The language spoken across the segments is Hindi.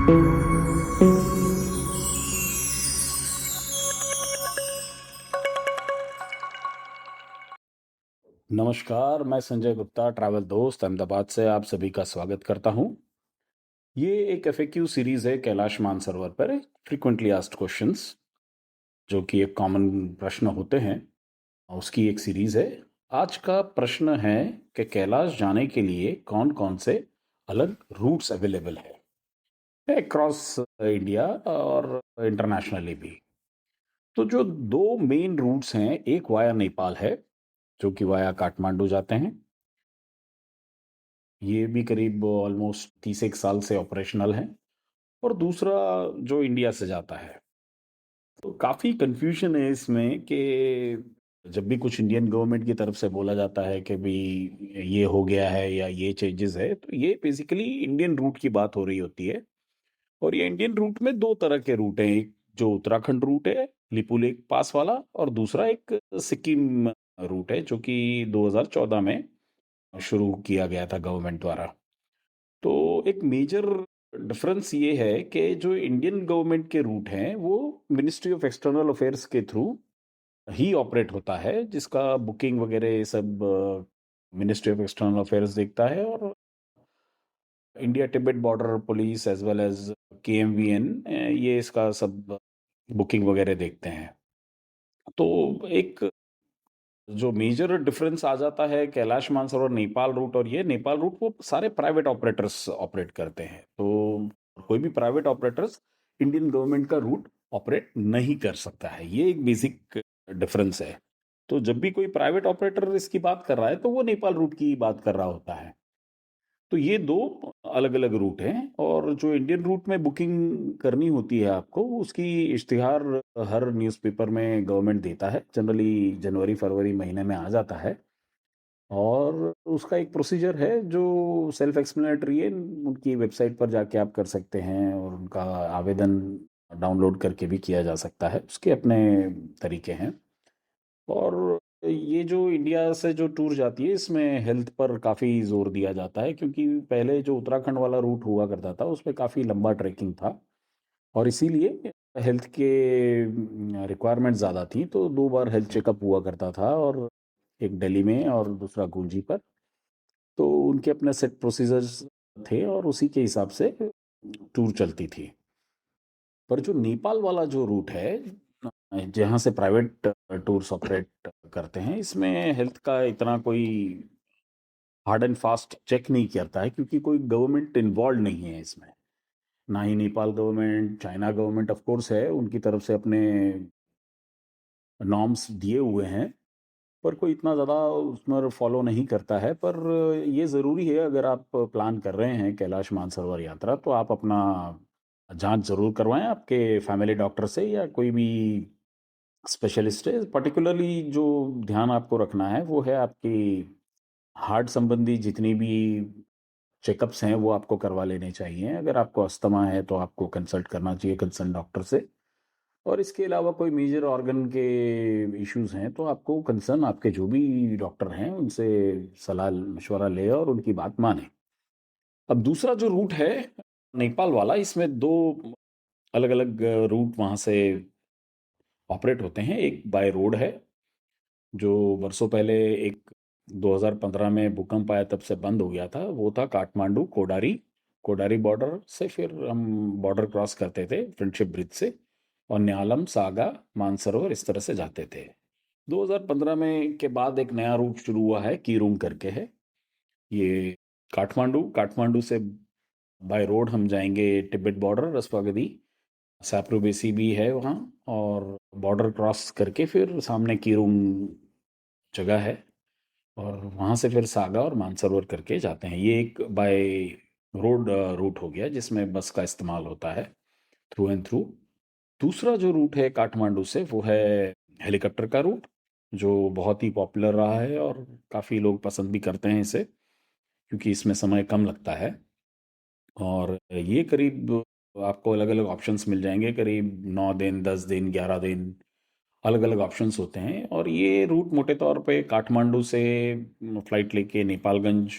नमस्कार, मैं संजय गुप्ता ट्रैवल दोस्त अहमदाबाद से आप सभी का स्वागत करता हूँ। ये एक एफएक्यू सीरीज है कैलाश मानसरोवर पर फ्रीक्वेंटली आस्क्ड क्वेश्चंस जो कि एक कॉमन प्रश्न होते हैं, उसकी एक सीरीज है। आज का प्रश्न है कि कैलाश जाने के लिए कौन-कौन से अलग रूट्स अवेलेबल है अक्रॉस इंडिया और इंटरनेशनली भी। तो जो 2 मेन रूट्स हैं, एक वाया नेपाल है, जो कि वाया काठमांडू जाते हैं। ये भी करीब ऑलमोस्ट 30 एक साल से ऑपरेशनल है और दूसरा जो इंडिया से जाता है। तो काफ़ी कन्फ्यूजन है इसमें कि जब भी कुछ इंडियन गवर्नमेंट की तरफ से बोला जाता है कि भई ये हो गया है या ये चेंजेस है, तो ये बेसिकली इंडियन रूट की बात हो रही होती है। और ये इंडियन रूट में 2 तरह के रूट हैं, एक जो उत्तराखंड रूट है, लिपुलेख पास वाला और दूसरा एक सिक्किम रूट है, जो कि 2014 में शुरू किया गया था गवर्नमेंट द्वारा। तो एक मेजर डिफरेंस ये है कि जो इंडियन गवर्नमेंट के रूट हैं वो मिनिस्ट्री ऑफ एक्सटर्नल अफेयर्स के थ्रू ही ऑपरेट होता है, जिसका बुकिंग वगैरह ये सब मिनिस्ट्री ऑफ एक्सटर्नल अफेयर्स देखता है और India Tibet border police as well as KMVN ये इसका सब बुकिंग वगैरह देखते हैं। तो एक जो मेजर डिफरेंस आ जाता है कैलाश मानसरोवर नेपाल रूट और ये नेपाल रूट वो सारे प्राइवेट ऑपरेटर्स ऑपरेट करते हैं। तो कोई भी प्राइवेट ऑपरेटर्स इंडियन गवर्नमेंट का रूट ऑपरेट नहीं कर सकता है। ये एक बेसिक डिफरेंस है। तो जब भी कोई प्राइवेट ऑपरेटर इसकी बात कर रहा है तो वो नेपाल रूट की बात कर रहा होता है। तो ये 2 अलग-अलग रूट हैं और जो इंडियन रूट में बुकिंग करनी होती है आपको, उसकी इश्तिहार हर न्यूज़पेपर में गवर्नमेंट देता है। जनरली जनवरी-फरवरी महीने में आ जाता है और उसका एक प्रोसीजर है जो सेल्फ एक्सप्लेनेटरी है। उनकी वेबसाइट पर जाके आप कर सकते हैं और उनका आवेदन डाउनलोड करके भी किया जा सकता है। उसके अपने तरीके हैं। और ये जो इंडिया से जो टूर जाती है इसमें हेल्थ पर काफ़ी ज़ोर दिया जाता है क्योंकि पहले जो उत्तराखंड वाला रूट हुआ करता था उसमें काफ़ी लंबा ट्रैकिंग था और इसीलिए हेल्थ के रिक्वायरमेंट ज़्यादा थी, तो 2 बार हेल्थ चेकअप हुआ करता था और एक दिल्ली में और दूसरा गुंजी पर। तो उनके अपने सेट प्रोसीजर्स थे और उसी के हिसाब से टूर चलती थी। पर जो नेपाल वाला जो रूट है जहाँ से प्राइवेट टूर्स ऑपरेट करते हैं, इसमें हेल्थ का इतना कोई हार्ड एंड फास्ट चेक नहीं करता है क्योंकि कोई गवर्नमेंट इन्वॉल्व नहीं है इसमें। ना ही Nepal government, China government of course है, उनकी तरफ से अपने नॉर्म्स दिए हुए हैं, पर कोई इतना ज़्यादा उसमें फॉलो नहीं करता है। पर ये ज़रूरी है अगर आप प्लान कर रहे हैं कैलाश मानसरोवर यात्रा तो आप अपना जाँच ज़रूर करवाएँ आपके फैमिली डॉक्टर से या कोई भी स्पेशलिस्ट है। पर्टिकुलरली जो ध्यान आपको रखना है वो है आपकी हार्ट संबंधी जितनी भी चेकअप्स हैं वो आपको करवा लेने चाहिए। अगर आपको अस्थमा है तो आपको कंसल्ट करना चाहिए कंसर्न डॉक्टर से और इसके अलावा कोई मेजर ऑर्गन के इश्यूज़ हैं तो आपको कंसर्न आपके जो भी डॉक्टर हैं उनसे सलाह मशवरा लें और उनकी बात मानें। अब दूसरा जो रूट है नेपाल वाला, इसमें 2 अलग-अलग रूट वहाँ से ऑपरेट होते हैं। एक बाय रोड है जो बरसों पहले एक 2015 में भूकंप आया तब से बंद हो गया था। वो था काठमांडू कोडारी, कोडारी बॉर्डर से फिर हम बॉर्डर क्रॉस करते थे फ्रेंडशिप ब्रिज से और न्यालम, सागा, मानसरोवर इस तरह से जाते थे। 2015 में के बाद एक नया रूट शुरू हुआ है, कीरूंग करके है। ये काठमांडू, काठमांडू से बाय रोड हम जाएंगे तिब्बत बॉर्डर, रसवागदी, सैप्रोबेसी भी है वहाँ और बॉर्डर क्रॉस करके फिर सामने कीरूंग जगह है और वहाँ से फिर सागा और मानसरोवर करके जाते हैं। ये एक बाय रोड रूट हो गया जिसमें बस का इस्तेमाल होता है थ्रू एंड थ्रू। दूसरा जो रूट है काठमांडू से वो है हेलीकॉप्टर का रूट जो बहुत ही पॉपुलर रहा है और काफ़ी लोग पसंद भी करते हैं इसे क्योंकि इसमें समय कम लगता है और ये करीब आपको अलग-अलग ऑप्शंस मिल जाएँगे, करीब 9 दिन, 10 दिन, 11 दिन, अलग-अलग ऑप्शंस होते हैं और ये रूट मोटे तौर पे काठमांडू से फ्लाइट लेके नेपालगंज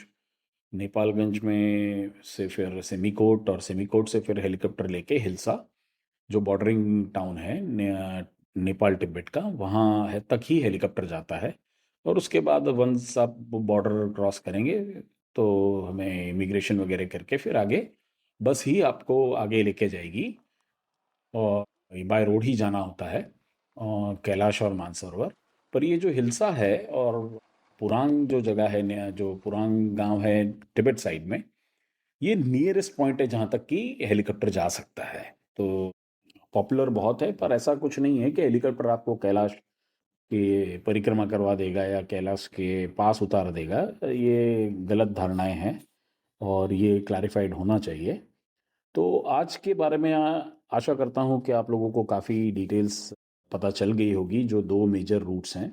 नेपालगंज में से फिर सिमिकोट और सिमिकोट से फिर हेलीकॉप्टर लेके हिल्सा, जो बॉर्डरिंग टाउन है नेपाल तिब्बत का, वहाँ है तक ही हेलीकॉप्टर जाता है। और उसके बाद वंस आप बॉर्डर क्रॉस करेंगे तो हमें इमिग्रेशन वगैरह करके फिर आगे बस ही आपको आगे लेके जाएगी, और बाय रोड ही जाना होता है, और कैलाश और मानसरोवर। पर ये जो हिल्सा है और पुरांग जो जगह है, जो पुरांग गांव है तिब्बत साइड में, ये नियरेस्ट पॉइंट है जहाँ तक कि हेलीकॉप्टर जा सकता है। तो पॉपुलर बहुत है, पर ऐसा कुछ नहीं है कि हेलीकॉप्टर आपको कैलाश की परिक्रमा करवा देगा या कैलाश के पास उतार देगा। ये गलत धारणाएं हैं और ये क्लैरिफाइड होना चाहिए। तो आज के बारे में आशा करता हूँ कि आप लोगों को काफ़ी डिटेल्स पता चल गई होगी। जो दो मेजर रूट्स हैं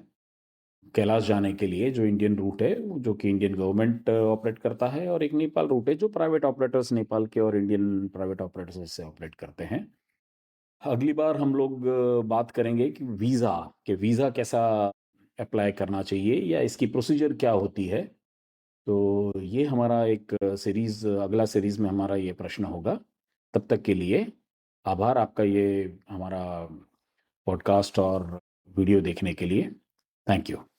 कैलाश जाने के लिए, जो इंडियन रूट है जो कि इंडियन गवर्नमेंट ऑपरेट करता है, और एक नेपाल रूट है जो प्राइवेट ऑपरेटर्स नेपाल के और इंडियन प्राइवेट ऑपरेटर्स से ऑपरेट करते हैं। अगली बार हम लोग बात करेंगे कि वीज़ा कैसा अप्लाई करना चाहिए या इसकी प्रोसीजर क्या होती है। तो ये हमारा एक सीरीज़, अगला सीरीज़ में हमारा ये प्रश्न होगा। तब तक के लिए आभार आपका, ये हमारा पॉडकास्ट और वीडियो देखने के लिए। Thank you.